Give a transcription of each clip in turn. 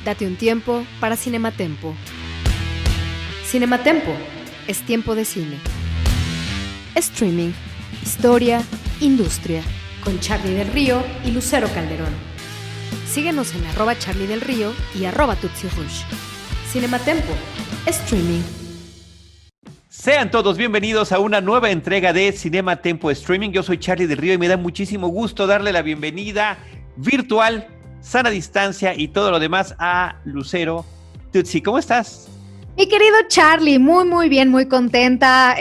Date un tiempo para Cinematempo. Cinematempo es tiempo de cine. Streaming, historia, industria. Con Charly del Río y Lucero Calderón. Síguenos en @CharlyDelRío y @TutsiRush. Cinematempo, streaming. Sean todos bienvenidos a una nueva entrega de Cinematempo Streaming. Yo soy Charly del Río y me da muchísimo gusto darle la bienvenida virtual, sana distancia y todo lo demás a Lucero Tutsi. ¿Cómo estás? Mi querido Charly, muy bien, muy contenta.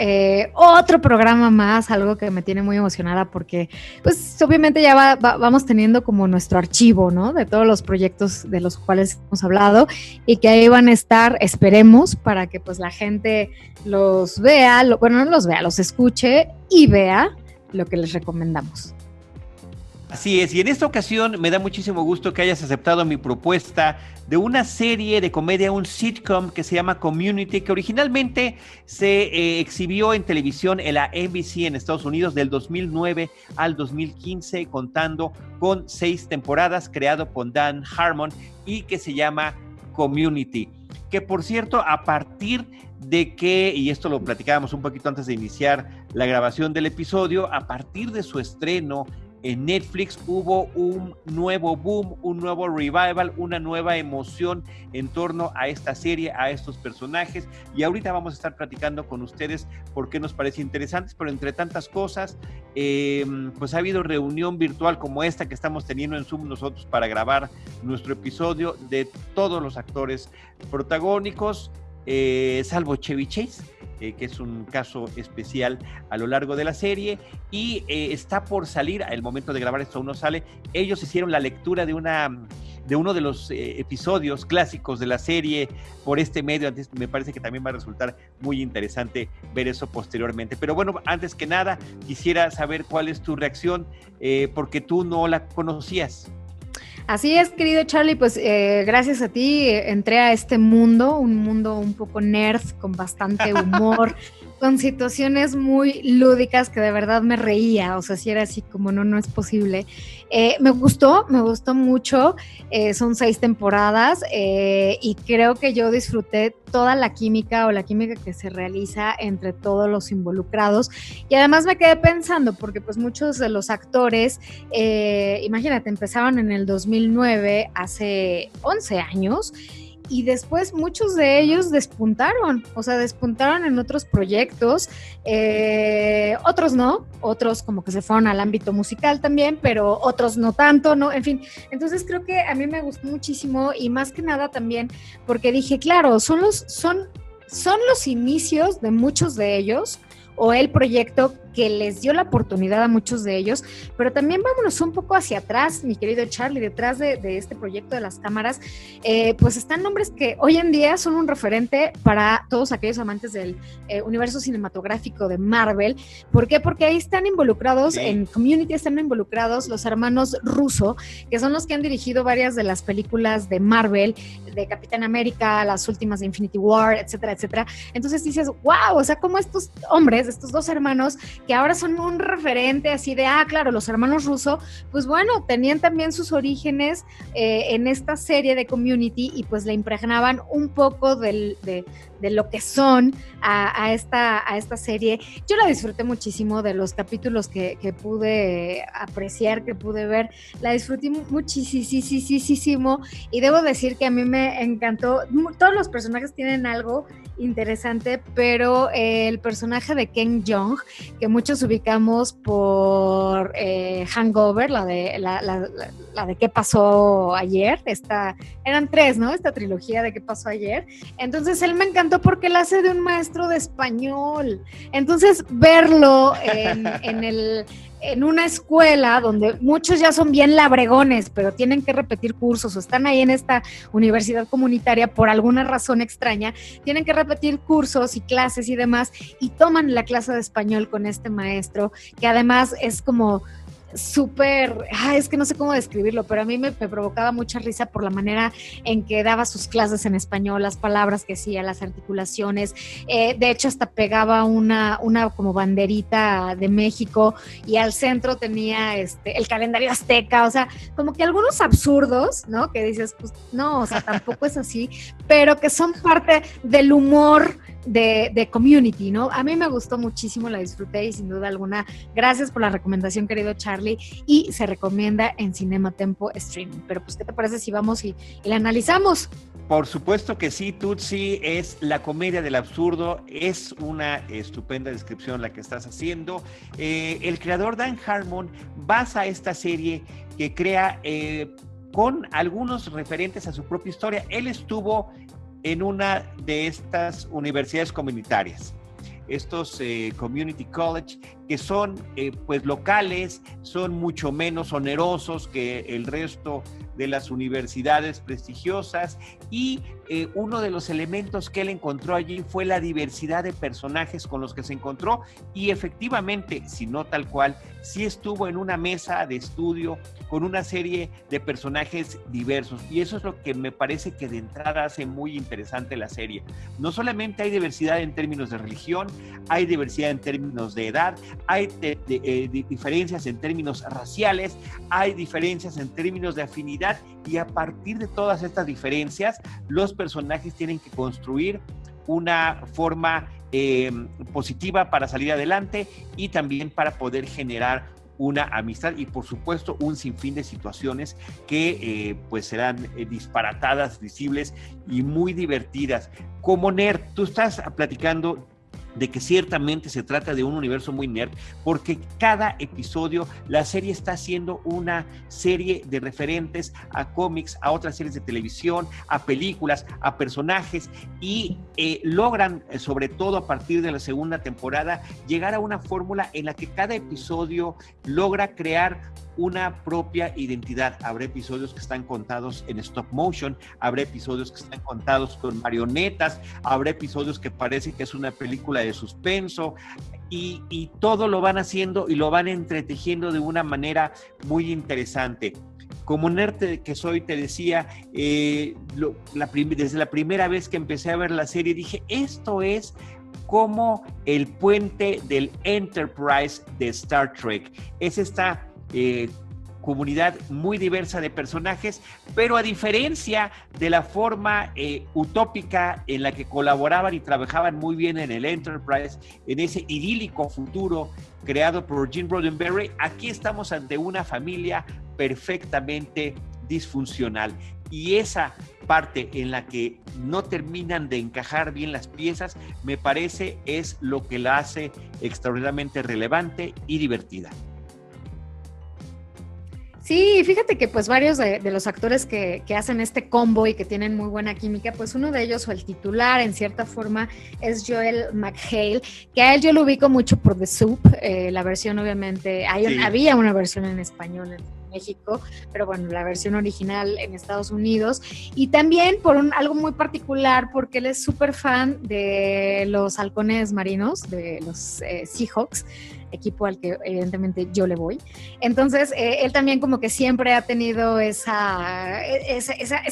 Otro programa más, algo que me tiene muy emocionada porque, pues, obviamente ya vamos teniendo como nuestro archivo, ¿no? De todos los proyectos de los cuales hemos hablado y que ahí van a estar, esperemos, para que pues la gente los vea, no los vea, los escuche y vea lo que les recomendamos. Así es, y en esta ocasión me da muchísimo gusto que hayas aceptado mi propuesta de una serie de comedia, un sitcom que se llama Community, que originalmente se exhibió en televisión en la NBC en Estados Unidos del 2009 al 2015, contando con 6 temporadas, creado por Dan Harmon y que se llama Community. Que por cierto, a partir de que, y esto lo platicábamos un poquito antes de iniciar la grabación del episodio, a partir de su estreno en Netflix hubo un nuevo boom, un nuevo revival, una nueva emoción en torno a esta serie, a estos personajes, y ahorita vamos a estar platicando con ustedes por qué nos parece interesante, pero entre tantas cosas, pues ha habido reunión virtual como esta que estamos teniendo en Zoom nosotros para grabar nuestro episodio, de todos los actores protagónicos, salvo Chevy Chase, que es un caso especial a lo largo de la serie, y está por salir, al momento de grabar esto aún no sale. Ellos hicieron la lectura de uno de los episodios clásicos de la serie por este medio. Antes, me parece que también va a resultar muy interesante ver eso posteriormente. Pero bueno, antes que nada, quisiera saber cuál es tu reacción, porque tú no la conocías. Así es, querido Charly, pues gracias a ti entré a este mundo, un mundo un poco nerd, con bastante humor, con situaciones muy lúdicas que de verdad me reía, o sea, si era así como no es posible. Me gustó mucho, son 6 temporadas y creo que yo disfruté toda la química que se realiza entre todos los involucrados, y además me quedé pensando porque pues muchos de los actores, imagínate, empezaron en el 2009, hace 11 años, y después muchos de ellos despuntaron en otros proyectos, otros no, otros como que se fueron al ámbito musical también, pero otros no tanto, ¿no? En fin, entonces creo que a mí me gustó muchísimo, y más que nada también porque dije, claro, son los inicios de muchos de ellos, o el proyecto que les dio la oportunidad a muchos de ellos, pero también vámonos un poco hacia atrás, mi querido Charly, detrás de este proyecto de las cámaras, pues están nombres que hoy en día son un referente para todos aquellos amantes del universo cinematográfico de Marvel. ¿Por qué? Porque ahí están involucrados, sí. En Community están involucrados los hermanos Russo, que son los que han dirigido varias de las películas de Marvel, de Capitán América, las últimas de Infinity War, etcétera, etcétera. Entonces dices, wow, o sea, como estos hombres, estos dos hermanos, que ahora son un referente así de, claro, los hermanos Russo, pues bueno, tenían también sus orígenes en esta serie de Community, y pues le impregnaban un poco de lo que son a esta serie. Yo la disfruté muchísimo, de los capítulos que pude apreciar, que pude ver, la disfruté muchísimo, y debo decir que a mí me encantó. Todos los personajes tienen algo interesante, pero el personaje de Ken Jeong, que muchos ubicamos por Hangover, la de ¿Qué pasó ayer? Eran 3, ¿no? Esta trilogía de ¿Qué pasó ayer? Entonces él me encantó porque él hace de un maestro de español. Entonces verlo en una escuela donde muchos ya son bien labregones, pero tienen que repetir cursos, o están ahí en esta universidad comunitaria por alguna razón extraña, tienen que repetir cursos y clases y demás, y toman la clase de español con este maestro, que además es como súper, es que no sé cómo describirlo, pero a mí me provocaba mucha risa por la manera en que daba sus clases en español, las palabras que hacía, las articulaciones. De hecho, hasta pegaba una como banderita de México y al centro tenía el calendario azteca, o sea, como que algunos absurdos, ¿no? Que dices, pues no, o sea, tampoco es así, pero que son parte del humor de Community, ¿no? A mí me gustó muchísimo, la disfruté y sin duda alguna, gracias por la recomendación, querido Charlie, y se recomienda en Cinema Tempo Streaming. Pero pues, ¿qué te parece si vamos y la analizamos? Por supuesto que sí, Tutsi, es la comedia del absurdo, es una estupenda descripción la que estás haciendo. El creador Dan Harmon basa esta serie que crea con algunos referentes a su propia historia. Él estuvo en una de estas universidades comunitarias, estos community college, que son pues locales, son mucho menos onerosos que el resto de las universidades prestigiosas, y uno de los elementos que él encontró allí fue la diversidad de personajes con los que se encontró, y efectivamente, si no tal cual, sí estuvo en una mesa de estudio con una serie de personajes diversos, y eso es lo que me parece que de entrada hace muy interesante la serie. No solamente hay diversidad en términos de religión, hay diversidad en términos de edad, hay diferencias en términos raciales, hay diferencias en términos de afinidad, y a partir de todas estas diferencias, los personajes tienen que construir una forma positiva para salir adelante y también para poder generar una amistad y por supuesto un sinfín de situaciones que pues serán disparatadas, visibles y muy divertidas. Como nerd, tú estás platicando de que ciertamente se trata de un universo muy nerd, porque cada episodio la serie está haciendo una serie de referentes a cómics, a otras series de televisión, a películas, a personajes, y logran, sobre todo a partir de la segunda temporada, llegar a una fórmula en la que cada episodio logra crear una propia identidad. Habrá episodios que están contados en stop motion, habrá episodios que están contados con marionetas, habrá episodios que parece que es una película de suspenso, y todo lo van haciendo y lo van entretejiendo de una manera muy interesante. Como nerd que soy, te decía, desde la primera vez que empecé a ver la serie, dije, esto es como el puente del Enterprise de Star Trek. Es esta comunidad muy diversa de personajes, pero a diferencia de la forma utópica en la que colaboraban y trabajaban muy bien en el Enterprise, en ese idílico futuro creado por Gene Roddenberry, aquí estamos ante una familia perfectamente disfuncional, y esa parte en la que no terminan de encajar bien las piezas, me parece es lo que la hace extraordinariamente relevante y divertida. Sí, fíjate que pues varios de los actores que hacen este combo y que tienen muy buena química, pues uno de ellos, o el titular en cierta forma, es Joel McHale, que a él yo lo ubico mucho por The Soup, la versión obviamente, había una versión en español en México, pero bueno, la versión original en Estados Unidos, y también por algo muy particular, porque él es súper fan de los halcones marinos, de los Seahawks, equipo al que evidentemente yo le voy. Entonces, él también como que siempre ha tenido esa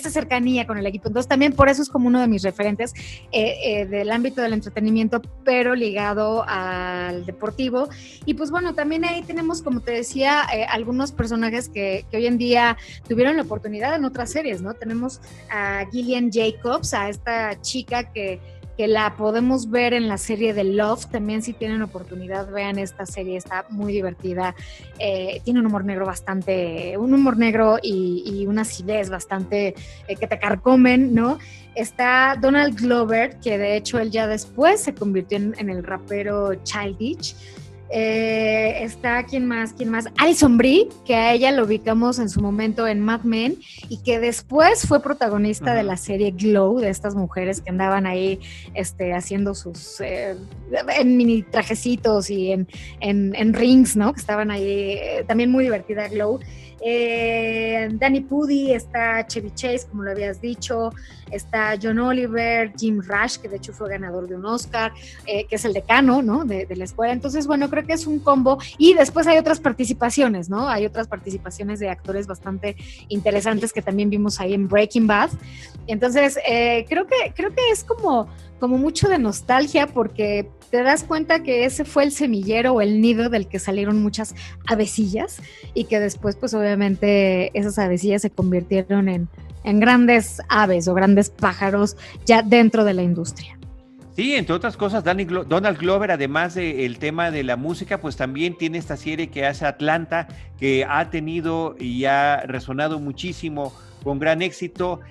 cercanía con el equipo. Entonces, también por eso es como uno de mis referentes del ámbito del entretenimiento, pero ligado al deportivo. Y pues bueno, también ahí tenemos, como te decía, algunos personajes que hoy en día tuvieron la oportunidad en otras series, ¿no? Tenemos a Gillian Jacobs, a esta chica que la podemos ver en la serie de Love. También, si tienen oportunidad, vean esta serie, está muy divertida, tiene un humor negro y una acidez bastante que te carcomen, ¿no? Está Donald Glover, que de hecho él ya después se convirtió en el rapero Childish. Está ¿quién más? Alison Brie, que a ella lo ubicamos en su momento en Mad Men y que después fue protagonista de la serie Glow, de estas mujeres que andaban ahí haciendo sus en mini trajecitos y en rings, ¿no? Que estaban ahí, también muy divertida Glow. Danny Pudi, está Chevy Chase, como lo habías dicho, está John Oliver, Jim Rash, que de hecho fue ganador de un Oscar, que es el decano, ¿no? de la escuela. Entonces, bueno, creo que es un combo. Y después hay otras participaciones, ¿no? Hay otras participaciones de actores bastante interesantes que también vimos ahí en Breaking Bad. Entonces, creo que es como mucho de nostalgia, porque te das cuenta que ese fue el semillero o el nido del que salieron muchas avecillas, y que después, pues obviamente, esas avecillas se convirtieron en grandes aves o grandes pájaros ya dentro de la industria. Sí, entre otras cosas, Donald Glover, además del tema de la música, pues también tiene esta serie que hace Atlanta, que ha tenido y ha resonado muchísimo con gran éxito,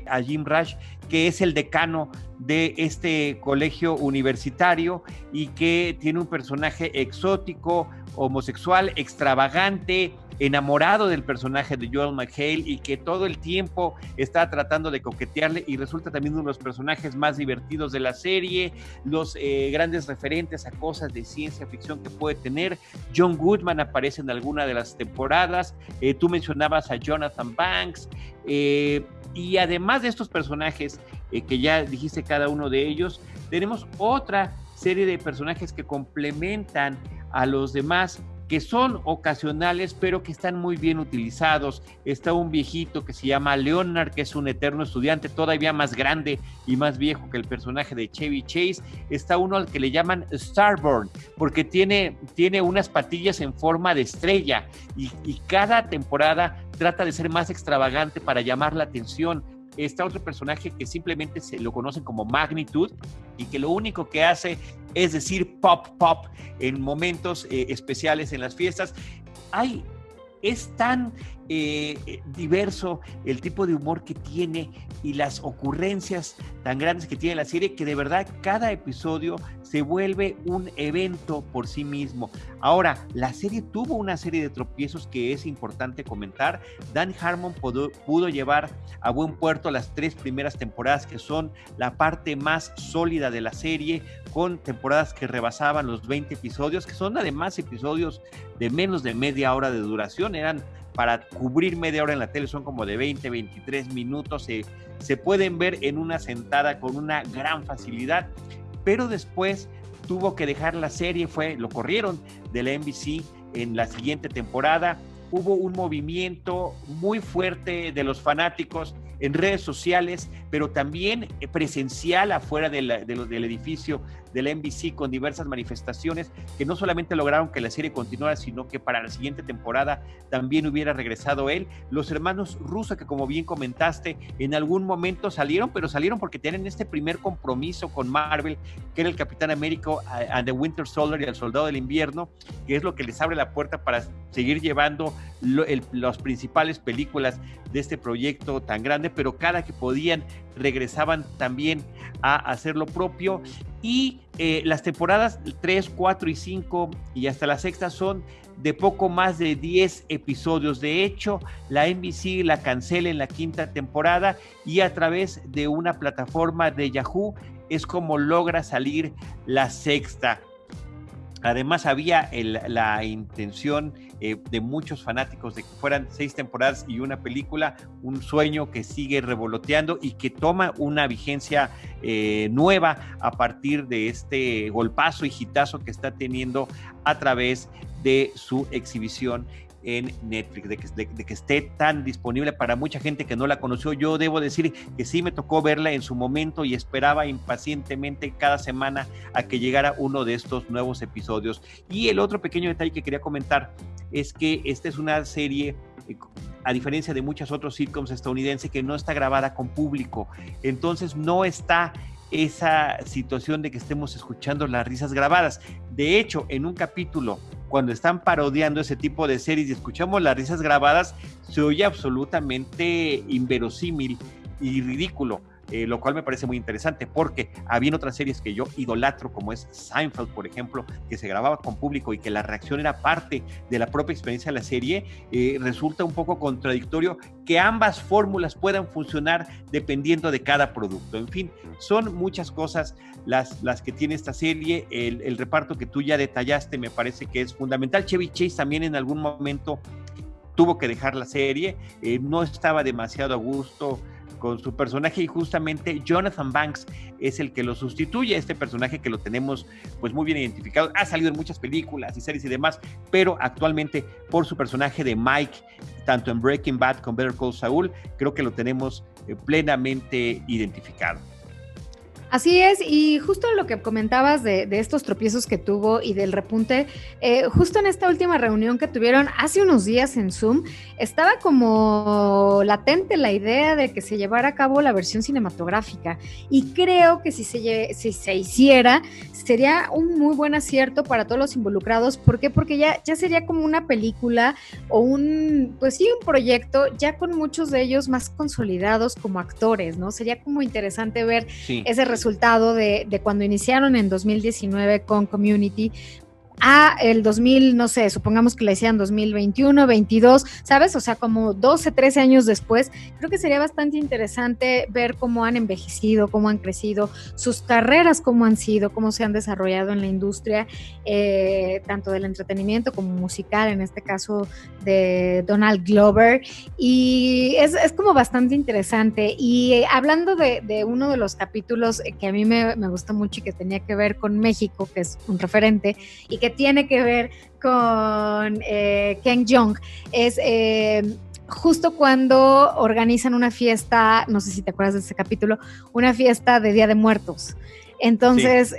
a Jim Rash, que es el decano de este colegio universitario y que tiene un personaje exótico, homosexual, extravagante, enamorado del personaje de Joel McHale, y que todo el tiempo está tratando de coquetearle, y resulta también uno de los personajes más divertidos de la serie, los grandes referentes a cosas de ciencia ficción que puede tener. John Goodman aparece en alguna de las temporadas, tú mencionabas a Jonathan Banks, y además de estos personajes que ya dijiste cada uno de ellos, tenemos otra serie de personajes que complementan a los demás, que son ocasionales, pero que están muy bien utilizados. Está un viejito que se llama Leonard, que es un eterno estudiante, todavía más grande y más viejo que el personaje de Chevy Chase. Está uno al que le llaman Starborn, porque tiene unas patillas en forma de estrella, y cada temporada trata de ser más extravagante para llamar la atención. Está otro personaje que simplemente se lo conocen como Magnitude, y que lo único que hace es decir pop, pop en momentos especiales en las fiestas. Es tan diverso el tipo de humor que tiene y las ocurrencias tan grandes que tiene la serie, que de verdad cada episodio se vuelve un evento por sí mismo. Ahora, la serie tuvo una serie de tropiezos que es importante comentar. Dan Harmon pudo llevar a buen puerto las 3 primeras temporadas, que son la parte más sólida de la serie, con temporadas que rebasaban los 20 episodios, que son además episodios de menos de media hora de duración. Eran para cubrir media hora en la tele, son como de 20, 23 minutos, se pueden ver en una sentada con una gran facilidad, pero después tuvo que dejar la serie, lo corrieron de la NBC en la siguiente temporada. Hubo un movimiento muy fuerte de los fanáticos en redes sociales, pero también presencial afuera del edificio de la NBC, con diversas manifestaciones que no solamente lograron que la serie continuara, sino que para la siguiente temporada también hubiera regresado él. Los hermanos Russo, que como bien comentaste, en algún momento salieron, pero salieron porque tienen este primer compromiso con Marvel, que era el Capitán América and the Winter Soldier y el Soldado del Invierno, que es lo que les abre la puerta para seguir llevando las principales películas de este proyecto tan grande, pero cada que podían regresaban también a hacer lo propio. Y las temporadas 3, 4 y 5 y hasta la sexta son de poco más de 10 episodios. De hecho, la NBC la cancela en la 5ª temporada, y a través de una plataforma de Yahoo es como logra salir la 6ª. Además, había la intención de muchos fanáticos de que fueran 6 temporadas y una película, un sueño que sigue revoloteando y que toma una vigencia nueva a partir de este golpazo y hitazo que está teniendo a través de su exhibición en Netflix, de que esté tan disponible para mucha gente que no la conoció. Yo debo decir que sí me tocó verla en su momento y esperaba impacientemente cada semana a que llegara uno de estos nuevos episodios. Y el otro pequeño detalle que quería comentar es que esta es una serie, a diferencia de muchos otros sitcoms estadounidenses, que no está grabada con público. Entonces no está esa situación de que estemos escuchando las risas grabadas. De hecho, en un capítulo, cuando están parodiando ese tipo de series y escuchamos las risas grabadas, se oye absolutamente inverosímil y ridículo, lo cual me parece muy interesante, porque había otras series que yo idolatro, como es Seinfeld, por ejemplo, que se grababa con público y que la reacción era parte de la propia experiencia de la serie. Resulta un poco contradictorio que ambas fórmulas puedan funcionar dependiendo de cada producto. En fin, son muchas cosas las que tiene esta serie. El reparto que tú ya detallaste me parece que es fundamental. Chevy Chase también en algún momento tuvo que dejar la serie, no estaba demasiado a gusto con su personaje y justamente Jonathan Banks es el que lo sustituye, este personaje que lo tenemos pues muy bien identificado, ha salido en muchas películas y series y demás, pero actualmente por su personaje de Mike, tanto en Breaking Bad como Better Call Saul, creo que lo tenemos plenamente identificado. Así es, y justo lo que comentabas de estos tropiezos que tuvo y del repunte, justo en esta última reunión que tuvieron hace unos días en Zoom, estaba como latente la idea de que se llevara a cabo la versión cinematográfica, y creo que si se hiciera, sería un muy buen acierto para todos los involucrados. ¿Por qué? Porque ya sería como una película o un proyecto ya con muchos de ellos más consolidados como actores, ¿no? Sería como interesante ver ese resultado de cuando iniciaron en 2019 con Community a el 2000, no sé, supongamos que la hicieran 2021, 22, ¿sabes? O sea, como 12, 13 años después, creo que sería bastante interesante ver cómo han envejecido, cómo han crecido, sus carreras cómo han sido, cómo se han desarrollado en la industria, tanto del entretenimiento como musical, en este caso de Donald Glover, y es como bastante interesante. Y hablando de uno de los capítulos que a mí me gustó mucho y que tenía que ver con México, que es un referente, y que tiene que ver con Ken Jeong, es justo cuando organizan una fiesta, no sé si te acuerdas de ese capítulo, una fiesta de Día de Muertos. Entonces,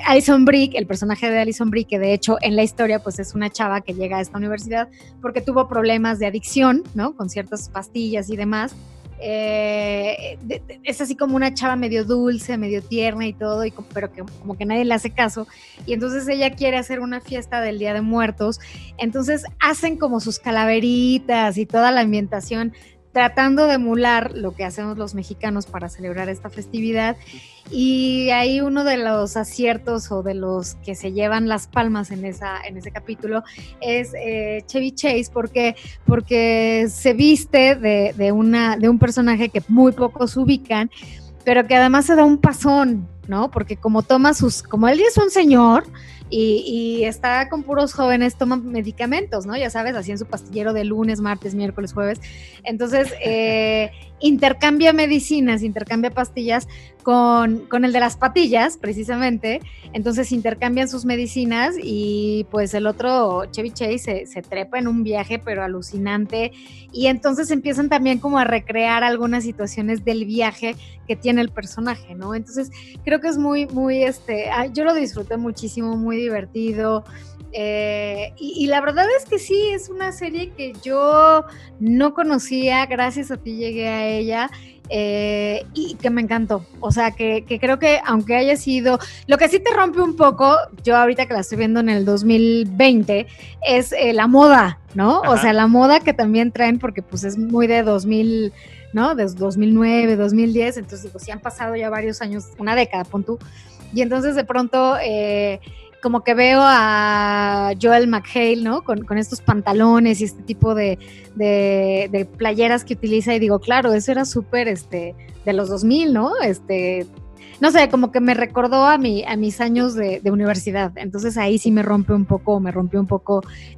Alison Brie, el personaje de Alison Brie, que de hecho en la historia pues es una chava que llega a esta universidad porque tuvo problemas de adicción, ¿no? Con ciertas pastillas y demás. Es así como una chava medio dulce, medio tierna y todo, pero que como que nadie le hace caso, y entonces ella quiere hacer una fiesta del Día de Muertos, entonces hacen como sus calaveritas y toda la ambientación tratando de emular lo que hacemos los mexicanos para celebrar esta festividad. Y ahí uno de los aciertos o de los que se llevan las palmas en ese capítulo es Chevy Chase, porque se viste de un personaje que muy pocos ubican, pero que además se da un pasón, ¿no? Porque como él es un señor y está con puros jóvenes, toma medicamentos, ¿no? Ya sabes, así en su pastillero de lunes, martes, miércoles, jueves. Entonces, intercambia medicinas, intercambia pastillas con el de las patillas, precisamente. Entonces intercambian sus medicinas y pues el otro, Chevy Chase, se trepa en un viaje pero alucinante, y entonces empiezan también como a recrear algunas situaciones del viaje que tiene el personaje, ¿no? Entonces creo que es muy, muy, yo lo disfruté muchísimo, muy divertido. Y la verdad es que sí, es una serie que yo no conocía, gracias a ti llegué a ella, y que me encantó. O sea, que creo que aunque haya sido, lo que sí te rompe un poco, yo ahorita que la estoy viendo en el 2020, es la moda, ¿no? Ajá. O sea, la moda que también traen, porque pues es muy de 2000, ¿no? De 2009, 2010, entonces digo, sí han pasado ya varios años, una década, pon tú, y entonces de pronto como que veo a Joel McHale, ¿no? Con estos pantalones y este tipo de playeras que utiliza, y digo, claro, eso era súper de los 2000, ¿no? No sé, como que me recordó a mis años de universidad. Entonces ahí sí me rompió un poco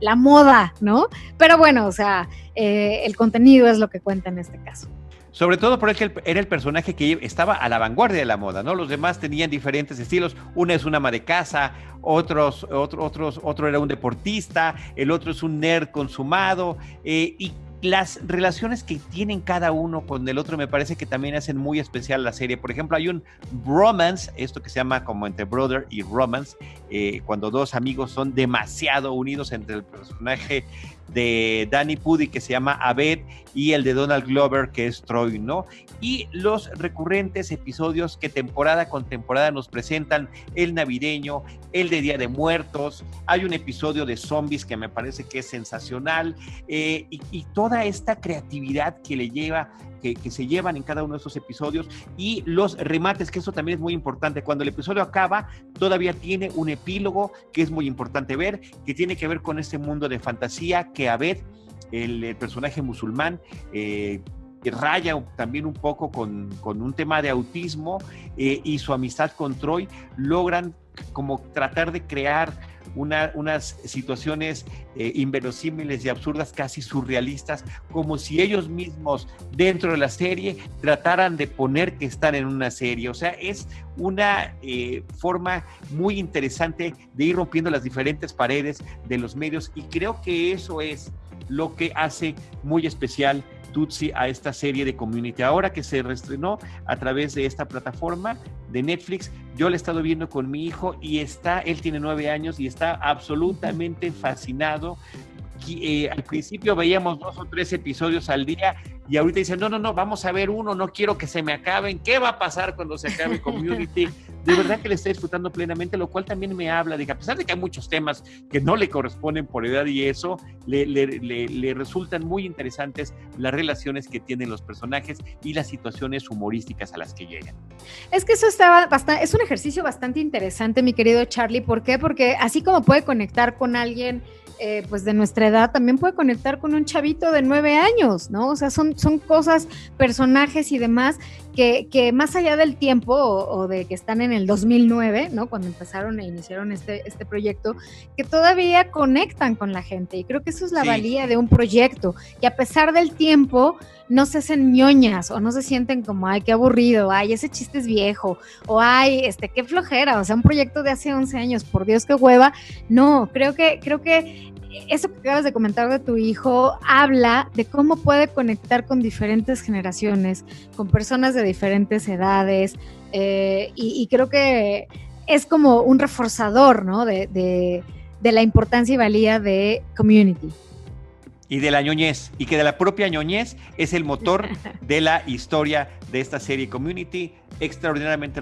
la moda, ¿no? Pero bueno, o sea, el contenido es lo que cuenta en este caso. Sobre todo porque era el personaje que estaba a la vanguardia de la moda, ¿no? Los demás tenían diferentes estilos. Una es una ama de casa, otro era un deportista, el otro es un nerd consumado, y las relaciones que tienen cada uno con el otro me parece que también hacen muy especial la serie. Por ejemplo, hay un bromance, esto que se llama como entre brother y romance, cuando dos amigos son demasiado unidos, entre el personaje de Danny Pudi, que se llama Abed, y el de Donald Glover, que es Troy, ¿no? Y los recurrentes episodios que temporada con temporada nos presentan, el navideño, el de Día de Muertos, hay un episodio de zombies que me parece que es sensacional, y toda esta creatividad que le lleva, que se llevan en cada uno de estos episodios, y los remates, que eso también es muy importante. Cuando el episodio acaba, todavía tiene un epílogo que es muy importante ver, que tiene que ver con este mundo de fantasía que Abed, el personaje musulmán, raya también un poco con un tema de autismo, y su amistad con Troy logran como tratar de crear unas situaciones inverosímiles y absurdas, casi surrealistas, como si ellos mismos dentro de la serie trataran de poner que están en una serie. O sea, es una forma muy interesante de ir rompiendo las diferentes paredes de los medios, y creo que eso es lo que hace muy especial Tootsie a esta serie de Community. Ahora que se reestrenó a través de esta plataforma de Netflix, yo la he estado viendo con mi hijo y él tiene 9 años y está absolutamente fascinado. Al principio veíamos 2 o 3 episodios al día y ahorita dicen, no, vamos a ver uno, no quiero que se me acaben. ¿Qué va a pasar cuando se acabe Community? De verdad que le está disfrutando plenamente, lo cual también me habla de que a pesar de que hay muchos temas que no le corresponden por edad y eso, le resultan muy interesantes las relaciones que tienen los personajes y las situaciones humorísticas a las que llegan. Es que eso es un ejercicio bastante interesante, mi querido Charlie. ¿Por qué? Porque así como puede conectar con alguien pues de nuestra edad, también puede conectar con un chavito de 9 años, ¿no? O sea, son cosas, personajes y demás que más allá del tiempo o de que están en el 2009, ¿no? Cuando empezaron e iniciaron este proyecto, que todavía conectan con la gente, y creo que eso es la valía de un proyecto, que a pesar del tiempo no se hacen ñoñas o no se sienten como, ay, qué aburrido, ay, ese chiste es viejo, o ay, qué flojera, o sea, un proyecto de hace 11 años, por Dios, qué hueva. No, creo que eso que acabas de comentar de tu hijo habla de cómo puede conectar con diferentes generaciones, con personas de diferentes edades, y creo que es como un reforzador, ¿no? de la importancia y valía de Community. Y de la ñoñez, y que de la propia ñoñez es el motor de la historia de esta serie Community, extraordinariamente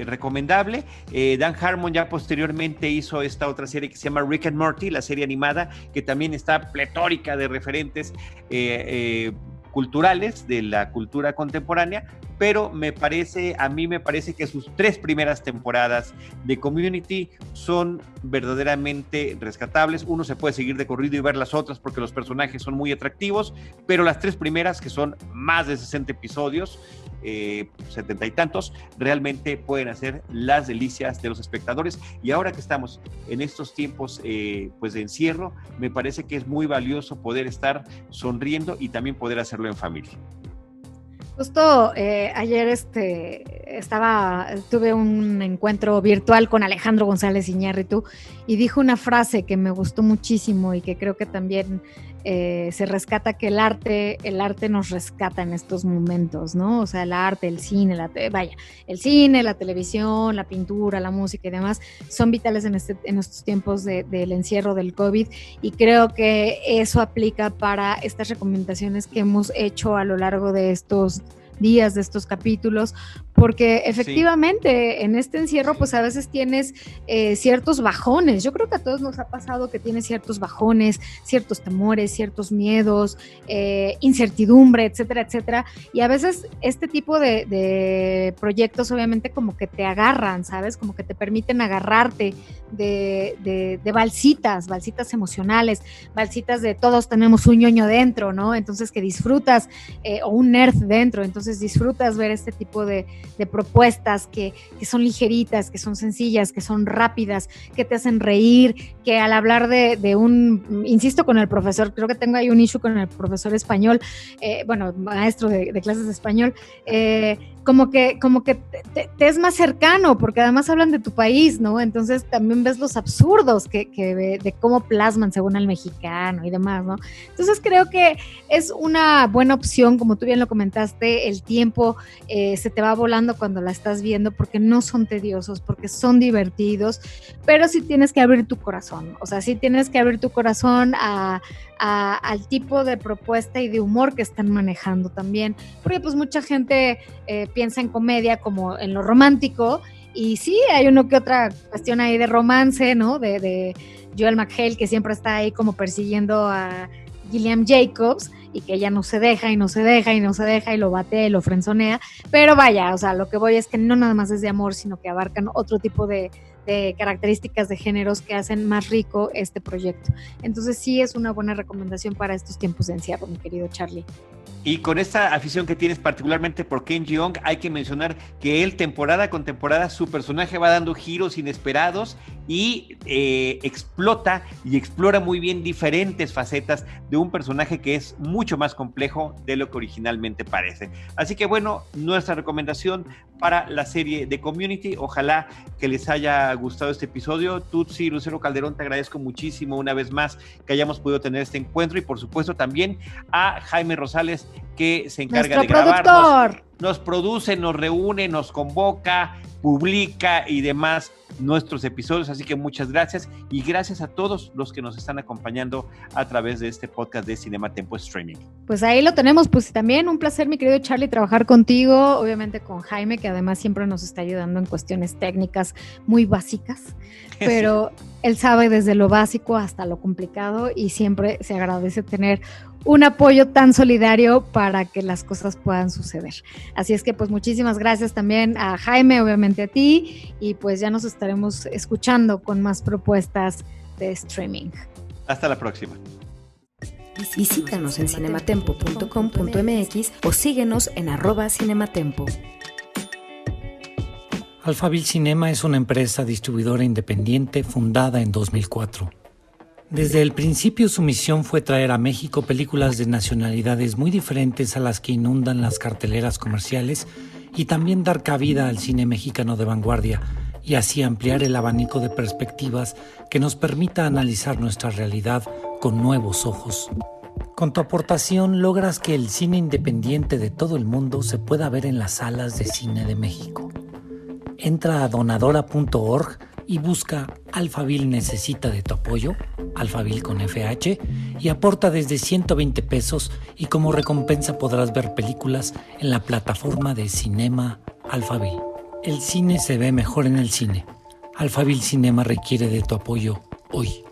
recomendable. Dan Harmon ya posteriormente hizo esta otra serie que se llama Rick and Morty, la serie animada, que también está pletórica de referentes culturales de la cultura contemporánea, pero a mí me parece que sus 3 primeras temporadas de Community son verdaderamente rescatables. Uno se puede seguir de corrido y ver las otras porque los personajes son muy atractivos, pero las 3 primeras, que son más de 60 episodios, 70 y tantos, realmente pueden hacer las delicias de los espectadores. Y ahora que estamos en estos tiempos pues de encierro, me parece que es muy valioso poder estar sonriendo y también poder hacerlo en familia. Justo ayer tuve un encuentro virtual con Alejandro González Iñárritu y dijo una frase que me gustó muchísimo y que creo que también se rescata, que el arte nos rescata en estos momentos, ¿no? O sea, el arte, el cine, el cine, la televisión, la pintura, la música y demás son vitales en estos tiempos del encierro del COVID, y creo que eso aplica para estas recomendaciones que hemos hecho a lo largo de estos días, de estos capítulos, porque efectivamente en este encierro pues a veces tienes ciertos bajones. Yo creo que a todos nos ha pasado que tienes ciertos bajones, ciertos temores, ciertos miedos, incertidumbre, etcétera, etcétera, y a veces este tipo de proyectos obviamente como que te agarran, ¿sabes? Como que te permiten agarrarte de balsitas emocionales, balsitas de todos tenemos un ñoño dentro, ¿no? Entonces que disfrutas, o un nerd dentro, entonces disfrutas ver este tipo de propuestas que son ligeritas, que son sencillas, que son rápidas, que te hacen reír, que al hablar insisto con el profesor, creo que tengo ahí un issue con el profesor español, maestro de clases de español, como que te es más cercano, porque además hablan de tu país, ¿no? Entonces también ves los absurdos de cómo plasman según el mexicano y demás, ¿no? Entonces creo que es una buena opción, como tú bien lo comentaste, el tiempo se te va volando cuando la estás viendo, porque no son tediosos, porque son divertidos, pero sí tienes que abrir tu corazón, o sea, sí tienes que abrir tu corazón al tipo de propuesta y de humor que están manejando también, porque pues mucha gente piensa en comedia como en lo romántico, y sí, hay uno que otra cuestión ahí de romance, ¿no? De Joel McHale, que siempre está ahí como persiguiendo a Gillian Jacobs, y que ella no se deja y no se deja y no se deja y lo batea y lo frenzonea, pero vaya, o sea, lo que voy es que no nada más es de amor, sino que abarcan otro tipo de de características de géneros que hacen más rico este proyecto. Entonces sí es una buena recomendación para estos tiempos de encierro, mi querido Charlie. Y con esta afición que tienes particularmente por Ken Jeong, hay que mencionar que él temporada con temporada su personaje va dando giros inesperados y explota y explora muy bien diferentes facetas de un personaje que es mucho más complejo de lo que originalmente parece. Así que bueno, nuestra recomendación para la serie de Community. Ojalá que les haya gustado este episodio. Tutsi, Lucero Calderón, te agradezco muchísimo una vez más que hayamos podido tener este encuentro, y por supuesto también a Jaime Rosales, que se encarga de grabarnos, nos produce, nos reúne, nos convoca, publica y demás nuestros episodios. Así que muchas gracias, y gracias a todos los que nos están acompañando a través de este podcast de Cinema Tempo Streaming. Pues ahí lo tenemos, pues también un placer, mi querido Charlie, trabajar contigo, obviamente con Jaime, que además siempre nos está ayudando en cuestiones técnicas muy básicas, pero sí, él sabe desde lo básico hasta lo complicado, y siempre se agradece tener un apoyo tan solidario para que las cosas puedan suceder. Así es que pues muchísimas gracias también a Jaime, obviamente a ti, y pues ya nos estaremos escuchando con más propuestas de streaming. Hasta la próxima. Visítanos en cinematempo.com.mx o síguenos en @cinematempo. Alphaville Cinema es una empresa distribuidora independiente fundada en 2004. Desde el principio su misión fue traer a México películas de nacionalidades muy diferentes a las que inundan las carteleras comerciales, y también dar cabida al cine mexicano de vanguardia, y así ampliar el abanico de perspectivas que nos permita analizar nuestra realidad con nuevos ojos. Con tu aportación logras que el cine independiente de todo el mundo se pueda ver en las salas de cine de México. Entra a donadora.org y busca Alphaville necesita de tu apoyo, Alphaville con FH, y aporta desde 120 pesos, y como recompensa podrás ver películas en la plataforma de Cinema Alphaville. El cine se ve mejor en el cine. Alphaville Cinema requiere de tu apoyo hoy.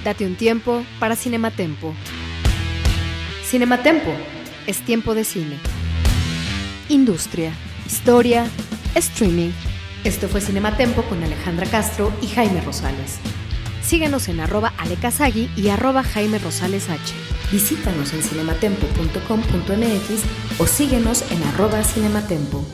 Date un tiempo para Cinematempo. Cinematempo es tiempo de cine. Industria, historia, streaming. Esto fue Cinematempo con Alejandra Castro y Jaime Rosales. Síguenos en @alecasagui y @Jaime Rosales H. Visítanos en cinematempo.com.mx o síguenos en @cinematempo.